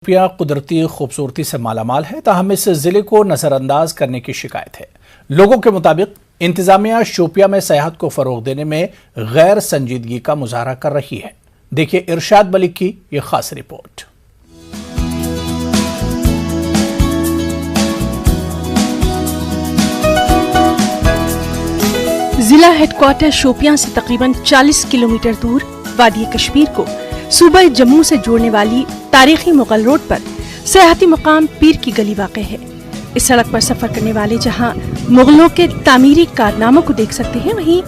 شوپیاں قدرتی خوبصورتی سے مالا مال ہے، تاہم اس ضلع کو نظر انداز کرنے کی شکایت ہے۔ لوگوں کے مطابق انتظامیہ شوپیاں میں سیاحت کو فروغ دینے میں غیر سنجیدگی کا مظاہرہ کر رہی ہے۔ دیکھیے ارشاد ملک کی یہ خاص رپورٹ۔ ضلع ہیڈ کوارٹر شوپیاں سے تقریباً 40 کلومیٹر دور وادی کشمیر کو صوبہ جموں سے جوڑنے والی تاریخی مغل روڈ پر سیاحتی مقام پیر کی گلی واقع ہے۔ اس سڑک پر سفر کرنے والے جہاں مغلوں کے تعمیری کارناموں کو دیکھ سکتے ہیں، وہیں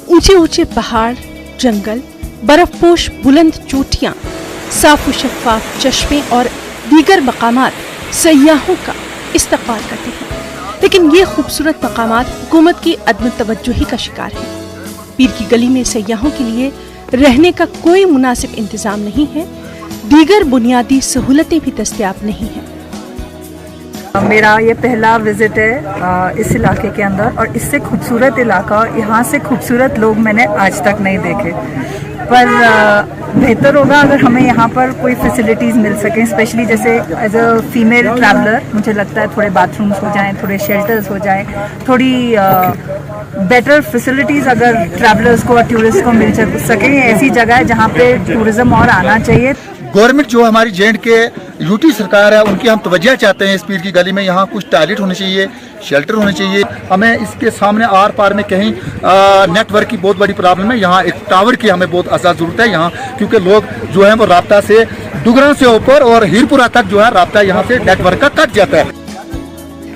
اونچے اونچے پہاڑ، جنگل، برف پوش بلند چوٹیاں، صاف و شفاف چشمے اور دیگر مقامات سیاحوں کا استقبال کرتے ہیں، لیکن یہ خوبصورت مقامات حکومت کی عدم توجہی کا شکار ہیں۔ پیر کی گلی میں سیاحوں کے لیے رہنے کا کوئی مناسب انتظام نہیں ہے، دیگر بنیادی سہولتیں بھی دستیاب نہیں ہیں۔ میرا یہ پہلا وزٹ ہے اس علاقے کے اندر، اور اس سے خوبصورت علاقہ، یہاں سے خوبصورت لوگ میں نے آج تک نہیں دیکھے، پر بہتر ہوگا اگر ہمیں یہاں پر کوئی فیسلٹیز مل سکیں، اسپیشلی جیسے ایز اے فیمیل ٹریولر مجھے لگتا ہے تھوڑے باتھ رومس ہو جائیں، تھوڑے شیلٹرز ہو جائیں، تھوڑی بیٹر فیسلٹیز اگر ٹریولرز کو اور ٹورسٹ کو مل سکیں۔ ایسی جگہ ہے جہاں پہ ٹورزم اور آنا چاہیے۔ گورنمنٹ جو ہماری جینڈ کے یوٹی سرکار ہے، ان کی ہم توجہ چاہتے ہیں اس پیر کی گلی میں یہاں کچھ ٹوائلٹ ہونے چاہیے، شیلٹر ہونے چاہیے۔ ہمیں اس کے سامنے آر پار میں کہیں نیٹ ورک کی بہت بڑی پرابلم ہے، یہاں ایک ٹاور کی ہمیں بہت زیادہ ضرورت ہے یہاں، کیونکہ لوگ جو ہیں وہ رابطہ سے ڈگران سے اوپر اور ہیرپورہ تک جو ہے رابطہ یہاں سے نیٹ ورک کا کٹ جاتا ہے۔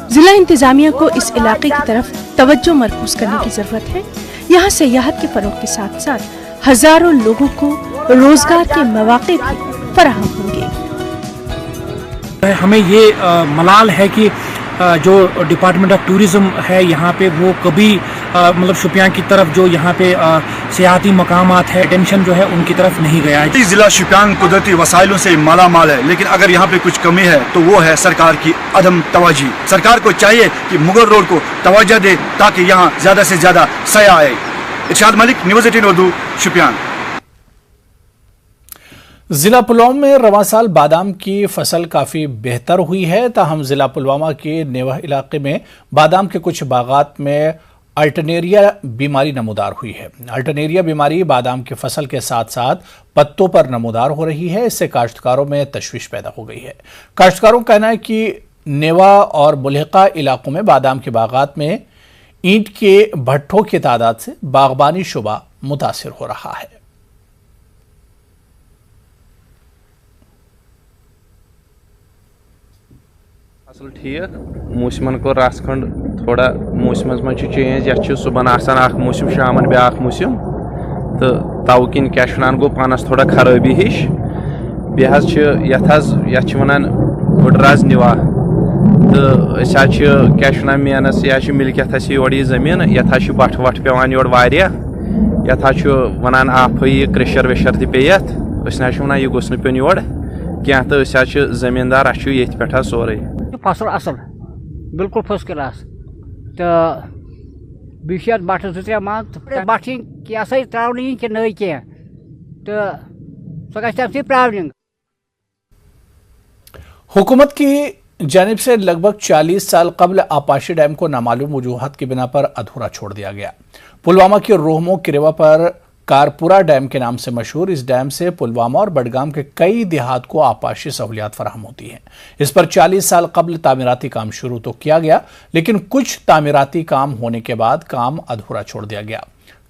ضلع انتظامیہ کو اس علاقے کی طرف توجہ مرکوز کرنے کی ضرورت ہے۔ یہاں سیاحت کے فروغ کے ساتھ ساتھ ہزاروں لوگوں کو روزگار کے مواقع بھی فراہم ہوں گے۔ ہمیں یہ ملال ہے کہ جو ڈپارٹمنٹ آف ٹورزم ہے یہاں پہ وہ کبھی مطلب شوپیاں کی طرف جو یہاں پہ سیاحتی مقامات ہے اٹینشن جو ہے ان کی طرف نہیں گیا ہے۔ ضلع شوپیان قدرتی وسائلوں سے مالا مال ہے، لیکن اگر یہاں پہ کچھ کمی ہے تو وہ ہے سرکار کی عدم توجہ۔ سرکار کو چاہیے کہ مغل روڈ کو توجہ دے تاکہ یہاں زیادہ سے زیادہ سیاح آئے۔ ارشاد ملک، نیوز 18 اردو، شوپیان۔ ضلع پلوامہ میں رواں سال بادام کی فصل کافی بہتر ہوئی ہے، تاہم ضلع پلوامہ کے نیوہ علاقے میں بادام کے کچھ باغات میں الٹرنیریا بیماری نمودار ہوئی ہے۔ الٹرنیریا بیماری بادام کی فصل کے ساتھ ساتھ پتوں پر نمودار ہو رہی ہے، اس سے کاشتکاروں میں تشویش پیدا ہو گئی ہے۔ کاشتکاروں کا کہنا ہے کہ نیوہ اور ملحقہ علاقوں میں بادام کے باغات میں اینٹ کے بھٹوں کی تعداد سے باغبانی شعبہ متاثر ہو رہا ہے۔ اصل ٹھیک موسمن کو رس کھنڈ تھوڑا موسمس من چینج، یہ صبح آسان اخ موسم شامن بیاکھ موسم، تو تو کن کیا گو پانس تھوڑا خرابی ہش۔ بیت ونان بڈراز نوا، تو کیا مینس یہ ملکیت اسی یور یہ زمین، یت بٹ وٹ پیوان یور واریاہ، یت ونان آفی کرشر وشر تہ پیت، اس ونان یہ گوس پیون یور کیا، تو زمیندار اچھو یہ پہ سورے فصل اصل بالکل فرسٹ کلاس، تو بیت بٹ زٕ ترٛےٚ مان بٹ یہ سا ترٛاونہٕ کہ نٔے کینٛہہ، تو سۄ گژھِ تمہِ سۭتۍ پرابلم۔ حکومت کی جانب سے لگ بھگ 40 سال قبل آپاشی ڈیم کو نامعلوم وجوہات کی بنا پر ادھورا چھوڑ دیا گیا۔ پلوامہ کے روہمو کریوا پر کارپورہ ڈیم کے نام سے مشہور اس ڈیم سے پلوامہ اور بڈگام کے کئی دیہات کو آپاشی سہولیات فراہم ہوتی ہیں۔ اس پر 40 سال قبل تعمیراتی کام شروع تو کیا گیا، لیکن کچھ تعمیراتی کام ہونے کے بعد کام ادھورا چھوڑ دیا گیا۔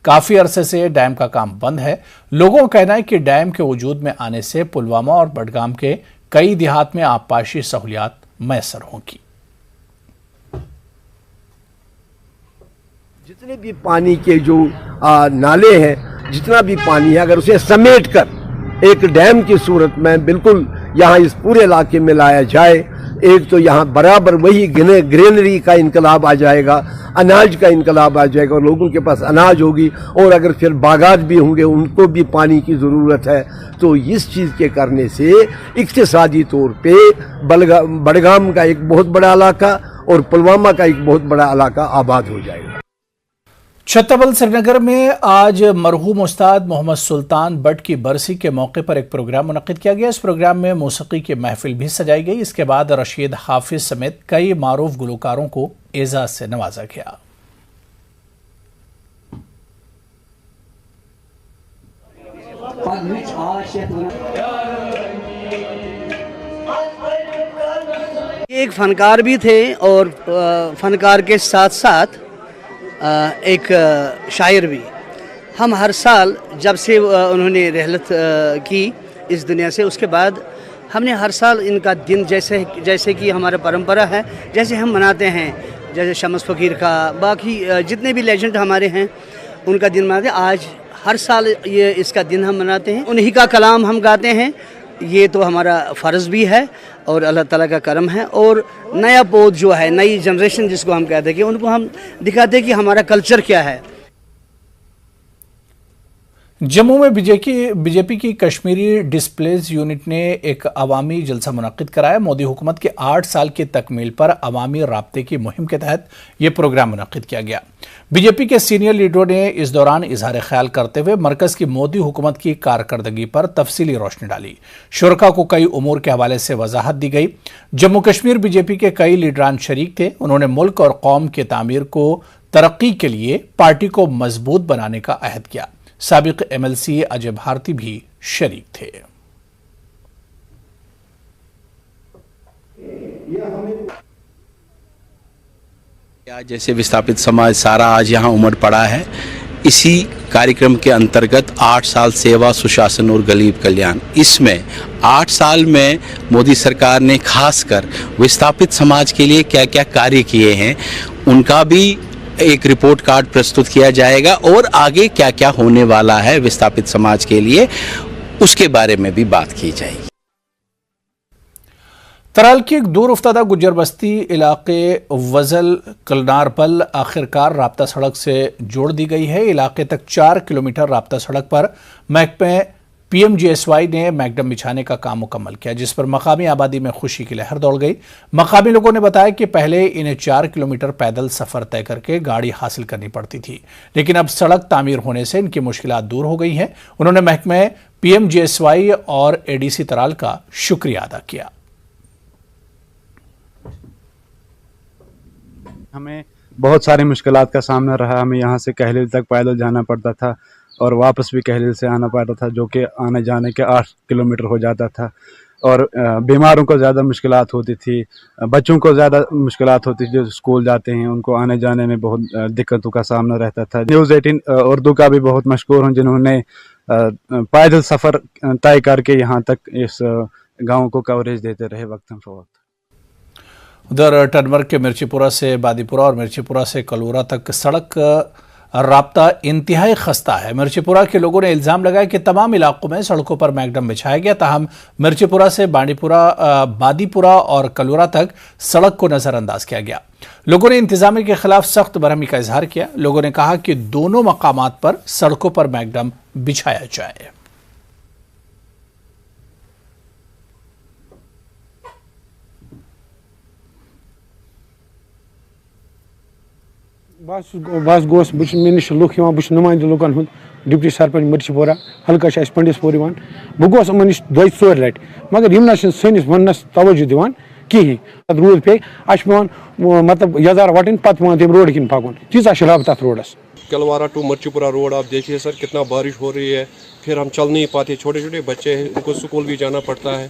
کافی عرصے سے ڈیم کا کام بند ہے۔ لوگوں کا کہنا ہے کہ ڈیم کے وجود میں آنے سے پلوامہ اور بڈگام کے کئی دیہات میں آبپاشی سہولیات میسر ہوں گی۔ جتنے بھی پانی کے جو نالے ہیں، جتنا بھی پانی ہے، اگر اسے سمیٹ کر ایک ڈیم کی صورت میں بالکل یہاں اس پورے علاقے میں لایا جائے، ایک تو یہاں برابر وہی گرینری کا انقلاب آ جائے گا، اناج کا انقلاب آ جائے گا، اور لوگوں کے پاس اناج ہوگی، اور اگر پھر باغات بھی ہوں گے ان کو بھی پانی کی ضرورت ہے، تو اس چیز کے کرنے سے اقتصادی طور پہ بڈگام کا ایک بہت بڑا علاقہ اور پلوامہ کا ایک بہت بڑا علاقہ آباد ہو جائے گا۔ छत्ताबल श्रीनगर में आज मरहूम उस्ताद मोहम्मद सुल्तान बट की बरसी के मौके पर एक प्रोग्राम मुनक्किद किया गया। इस प्रोग्राम में मौसीकी की महफिल भी सजाई गई। इसके बाद रशीद हाफिज समेत कई मारूफ गुलकारों को एजाज से नवाजा गया। एक फनकार भी थे और फनकार के साथ साथ एक शायर भी। हम हर साल जब से उन्होंने रहलत की इस दुनिया से, उसके बाद हमने हर साल इनका दिन जैसे कि हमारा परंपरा है, जैसे हम मनाते हैं, जैसे शम्स फ़कीर का, बाकी जितने भी लेजेंड हमारे हैं उनका दिन मनाते हैं। आज हर साल ये इसका दिन हम मनाते हैं, उन्हीं का कलाम हम गाते हैं। ये तो हमारा फ़र्ज़ भी है और अल्लाह ताला का करम है। और नया पौध जो है, नई जनरेशन जिसको हम कहते हैं, कि उनको हम दिखाते हैं कि हमारा कल्चर क्या है। जम्मू में बीजेपी की कश्मीरी डिस्प्लेज यूनिट ने एक अवामी जलसा मुनक्किद कराया। मोदी हुकूमत के 8 साल की तकमील पर अवामी राब्ते की मुहिम के तहत यह प्रोग्राम मुनक्किद किया गया। बीजेपी के सीनियर लीडरों ने इस दौरान इजहार ख्याल करते हुए मरकज की मोदी हुकूमत की कारकर्दगी पर तफसीली रोशनी डाली। शुरका को कई उमूर के हवाले से वजाहत दी गई। जम्मू कश्मीर बीजेपी के कई लीडरान शरीक थे। उन्होंने मुल्क और कौम की तामीर को तरक्की के लिए पार्टी को मजबूत बनाने का अहद किया। साबिक एमएलसी अजय भारती भी शरीक थे। आज जैसे विस्थापित समाज सारा आज यहाँ उमड़ पड़ा है, इसी कार्यक्रम के अंतर्गत 8 साल सेवा, सुशासन और गरीब कल्याण, इसमें 8 साल में मोदी सरकार ने खासकर विस्थापित समाज के लिए क्या क्या कार्य किए हैं उनका भी एक रिपोर्ट कार्ड प्रस्तुत किया जाएगा और आगे क्या क्या होने वाला है विस्थापित समाज के लिए उसके बारे में भी बात की जाएगी। तराल की एक दूर उफ्तादा गुज्जर बस्ती इलाके वजल कलनारपल आखिरकार राब्ता सड़क से जोड़ दी गई है। इलाके तक 4 किलोमीटर राब्ता सड़क पर महकमे पीएमजीएसवाई ने मैकडम बिछाने का काम मुकम्मल किया, जिस पर मकामी आबादी में खुशी की लहर दौड़ गई। मकामी लोगों ने बताया कि पहले इन्हें 4 किलोमीटर पैदल सफर तय करके गाड़ी हासिल करनी पड़ती थी, लेकिन अब सड़क तामीर होने से इनकी मुश्किलात दूर हो गई हैं। उन्होंने महकमे पीएमजीएसवाई और एडीसी तराल का शुक्रिया अदा किया। हमें बहुत सारी मुश्किलात का सामना रहा। हमें यहाँ से कहलील तक पैदल जाना पड़ता था और वापस भी कहलील से आना पड़ता था, जो कि आने जाने के 8 किलोमीटर हो जाता था। और बीमारों को ज़्यादा मुश्किलात होती थी, बच्चों को ज़्यादा मुश्किलात होती थी जो स्कूल जाते हैं, उनको आने जाने में बहुत दिक्कतों का सामना रहता था। न्यूज़ 18 उर्दू का भी बहुत मशहूर हूँ, जिन्होंने पैदल सफ़र तय करके यहाँ तक इस गाँव को कवरेज देते रहे वक्तन फ़वक्त। उधर टनमर्ग के मिर्चीपुरा से बादीपुरा और मिर्चीपुरा से कलूरा तक सड़क राब्ता इंतहाई खस्ता है। मिर्चीपुरा के लोगों ने इल्जाम लगाया कि तमाम इलाकों में सड़कों पर मैकडम बिछाया गया, ताहम मिर्चीपुरा से बादीपुरा और कलूरा तक सड़क को नजरअंदाज किया गया। लोगों ने इंतजामिया के खिलाफ सख्त बरहमी का इजहार किया। लोगों ने कहा कि दोनों मकामात पर सड़कों पर मैकडम बिछाया जाए। बस गोस मे नश लुक नुमाइंद लुकन हूँ डिप्टी सरपंच मिर्चीपुरा हल्का पंडिसपुर बह गोस इन नश 2-4 लट, मगर यम सनिस वनस तवज्जो दिवान कहें। रूद पे पेवान मतलब यजार वटन पे तम रोड किन पकन, तीजा शराब तथ रोडस। कलवारा टू मिर्चीपुरा रोड आप देखिए सर, कितना बारिश हो रही है, फिर हम चल नहीं पाते, छोटे छोटे बच्चे हैं, उनको स्कूल भी जाना पड़ता है,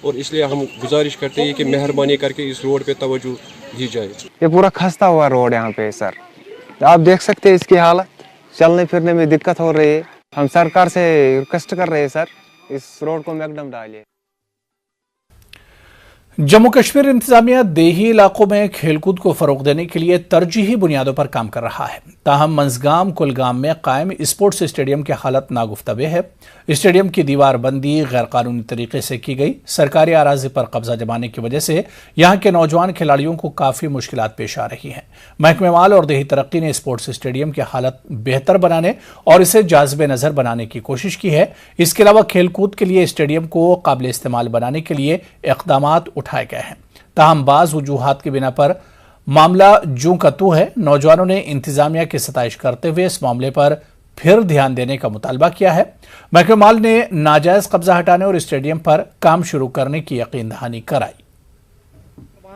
और इसलिए हम गुजारिश करते हैं कि मेहरबानी करके इस रोड पे तवज्जो दी जाए। ये पूरा खस्ता हुआ रोड यहाँ पे सर, आप देख सकते हैं इसकी हालत, चलने फिरने में दिक्कत हो रही है। हम सरकार से रिक्वेस्ट कर रहे हैं सर, इस रोड को मैकडम डालिए। जम्मू कश्मीर इंतजामिया देही इलाकों में खेलकूद को फरोग देने के लिए तरजीही बुनियादों पर काम कर रहा है। ताहम मंजगाम कुलगाम में कायम स्पोर्ट्स स्टेडियम की हालत नागुफ्तबे है। स्टेडियम की दीवार बंदी गैर कानूनी तरीके से की गई। सरकारी अराजी पर कब्जा जमाने की वजह से यहाँ के नौजवान खिलाड़ियों को काफ़ी मुश्किलात पेश आ रही हैं। महकमे माल और देही तरक्की ने स्पोर्ट्स स्टेडियम की हालत बेहतर बनाने और इसे जाज़बे नज़र बनाने की कोशिश की है। इसके अलावा खेलकूद के लिए स्टेडियम को काबिल इस्तेमाल बनाने के लिए इक़दामात उठाए गए हैं। ताहम बाज़ वजूहात की बिना पर मामला जूं का तू है। नौजवानों ने इंतजामिया की सताइश करते हुए इस मामले पर फिर ध्यान देने का मुतालबा किया है। महकमे माल ने नाजायज कब्जा हटाने और स्टेडियम पर काम शुरू करने की यकीन दहानी कराई।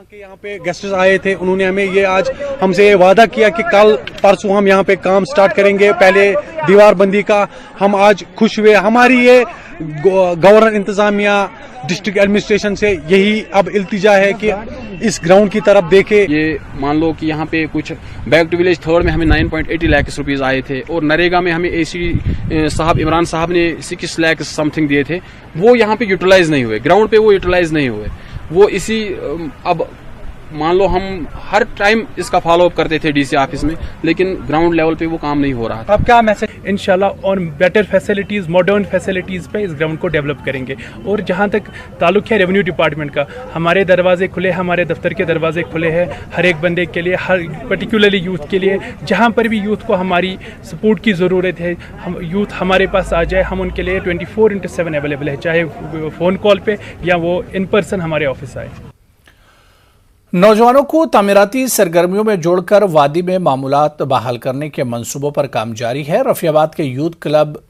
के यहाँ पे गेस्ट्स आए थे, उन्होंने हमें ये आज हमसे ये वादा किया कि कल परसों हम यहाँ पे काम स्टार्ट करेंगे, पहले दीवार बंदी का। हम आज खुश हुए। हमारी ये गवर्नर इंतजामिया डिस्ट्रिक्ट एडमिनिस्ट्रेशन से यही अब इल्तिजा है कि इस ग्राउंड की तरफ देखे। ये मान लो कि यहाँ पे कुछ बैक टू विलेज थर्ड में हमें 9.80 लाख रुपीस आए थे और नरेगा में हमें एसी साहब इमरान साहब ने 6 लाख समथिंग दिए थे, वो यहाँ पे यूटिलाइज नहीं हुए, ग्राउंड पे वो यूटिलाइज नहीं हुए। वो इसी अब मान लो हम हर टाइम इसका फॉलो अप करते थे डीसी ऑफिस में, लेकिन ग्राउंड लेवल पे वो काम नहीं हो रहा था। अब क्या मैसेज? इंशाल्लाह और बेटर फैसिलिटीज़, मॉडर्न फैसिलिटीज़ पे इस ग्राउंड को डेवलप करेंगे। और जहाँ तक ताल्लुक है रेवेन्यू डिपार्टमेंट का, हमारे दरवाजे खुले, हमारे दफ्तर के दरवाजे खुले हैं हर एक बंदे के लिए, हर पर्टिकुलरली यूथ के लिए। जहाँ पर भी यूथ को हमारी सपोर्ट की ज़रूरत है, हम यूथ हमारे पास आ जाए, हम उनके लिए 24/7 अवेलेबल है, चाहे फ़ोन कॉल पे या वो इन पर्सन हमारे ऑफिस आए। नौजवानों को तामीराती सरगर्मियों में जोड़कर वादी में मामूलात बहाल करने के मंसूबों पर काम जारी है। रफियाबाद के यूथ क्लब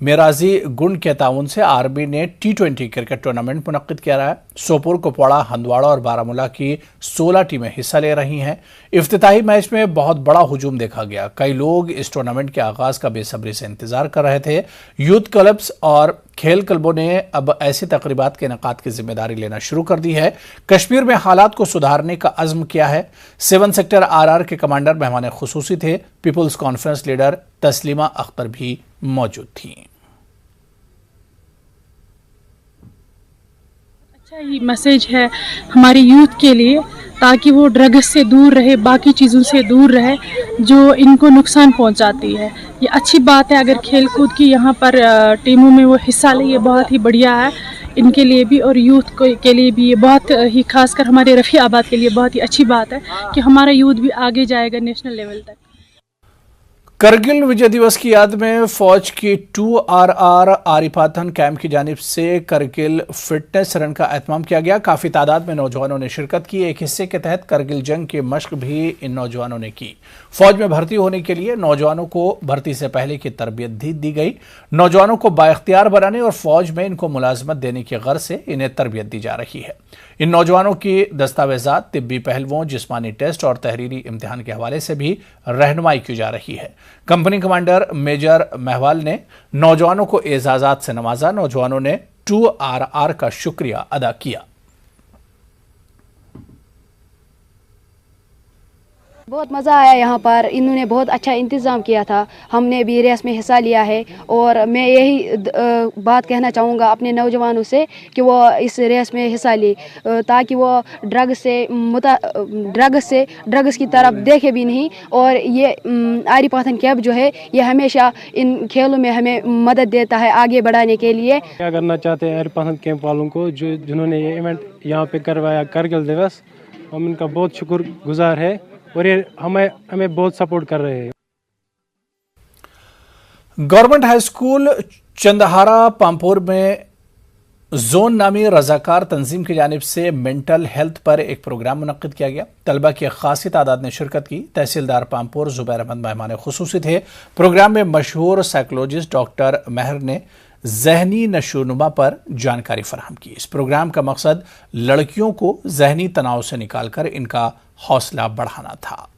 मेराजी गुंड के ताउन से आर्मी ने T20 क्रिकेट टूर्नामेंट मुनक्किद किया रहा है। सोपोर, कुपवाड़ा, हंदवाड़ा और बारामूला की 16 टीमें हिस्सा ले रही हैं। इफ्तिताही मैच में बहुत बड़ा हुजूम देखा गया। कई लोग इस टूर्नामेंट के आगाज का बेसब्री से इंतजार कर रहे थे। यूथ क्लब्स और खेल क्लबों ने अब ऐसी तकरीबात के इनेकाद की जिम्मेदारी लेना शुरू कर दी है। कश्मीर में हालात को सुधारने का अज़्म किया है। 7 सेक्टर RR के कमांडर मेहमान खुसूसी थे। People's conference leader Taslima Akhtar भी मौजूद थी। ये मैसेज है हमारे यूथ के लिए, ताकि वो ड्रग्स से दूर रहे, बाकी चीज़ों से दूर रहे जो इनको नुकसान पहुंचाती है। ये अच्छी बात है अगर खेल कूद की यहाँ पर टीमों में वो हिस्सा ले, ये बहुत ही बढ़िया है इनके लिए भी और यूथ के लिए भी। ये बहुत ही खासकर हमारे रफ़ियाबाद के लिए बहुत ही अच्छी बात है कि हमारा यूथ भी आगे जाएगा नेशनल लेवल तक। करगिल विजय दिवस की याद में फौज की 2RR आरिपाथन कैंप की जानिब से करगिल फिटनेस रन का एहतमाम किया गया। काफ़ी तादाद में नौजवानों ने शिरकत की। एक हिस्से के तहत करगिल जंग की मशक भी इन नौजवानों ने की। फौज में भर्ती होने के लिए नौजवानों को भर्ती से पहले की तरबियत भी दी गई। नौजवानों को बाइख्तियार बनाने और फौज में इनको मुलाजमत देने की गर्ज से इन्हें तरबियत दी जा रही है। इन नौजवानों की दस्तावेजात, तिब्बी पहलुओं, जिस्मानी टेस्ट और तहरीरी इम्तिहान के हवाले से भी रहनुमाई की जा रही है। कंपनी कमांडर मेजर महवाल ने नौजवानों को एजाजात से नवाजा। नौजवानों ने 2RR का शुक्रिया अदा किया। बहुत मज़ा आया यहाँ पर, इन्होंने बहुत अच्छा इंतज़ाम किया था। हमने भी रेस में हिस्सा लिया है और मैं यही बात कहना चाहूँगा अपने नौजवानों से कि वो इस रेस में हिस्सा ले, ताकि वो ड्रग्स की तरफ देखे भी नहीं। और ये आरिपाथन कैंप जो है ये हमेशा इन खेलों में हमें मदद देता है आगे बढ़ाने के लिए। क्या करना चाहते हैं आरिपाथन कैंप वालों को जिन्होंने ये इवेंट यहाँ पे करवाया करगिल दिवस, हम इनका बहुत शुक्रगुजार है और ये हमें बहुत सपोर्ट कर रहे हैं। गवर्नमेंट हाई स्कूल चंदहारा पामपुर में जोन नामी रजाकार तंजीम की जानिब से मेंटल हेल्थ पर एक प्रोग्राम मुनक्किद किया गया। तलबा की खासी तादाद ने शिरकत की। तहसीलदार पामपुर जुबैर अहमद मेहमान खुसूसी थे। प्रोग्राम में मशहूर साइकोलॉजिस्ट डॉक्टर महर ने जहनी नशोनुमा पर जानकारी फराहम की। इस प्रोग्राम का मकसद लड़कियों को जहनी तनाव से निकालकर इनका हौसला बढ़ाना था।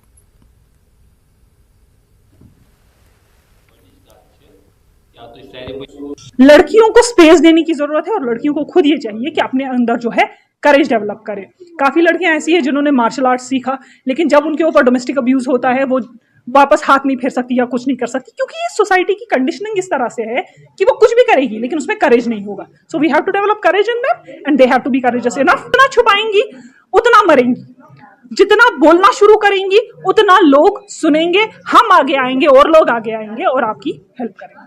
लड़कियों को स्पेस देने की जरूरत है और लड़कियों को खुद ये चाहिए कि अपने अंदर जो है करेज डेवलप करें। काफी लड़कियां ऐसी हैं जिन्होंने मार्शल आर्ट सीखा, लेकिन जब उनके ऊपर डोमेस्टिक अब्यूज होता है वो वापस हाथ नहीं फेर सकती या कुछ नहीं कर सकती, क्योंकि ये सोसाइटी की कंडीशनिंग इस तरह से है कि वो कुछ भी करेगी लेकिन उसमें करेज नहीं होगा। So we have to develop courage in them and they have to be courageous enough. जितना छुपाएंगी उतना मरेंगी, जितना बोलना शुरू करेंगी उतना लोग सुनेंगे, हम आगे आएंगे और लोग आगे आएंगे और आपकी हेल्प करेंगे।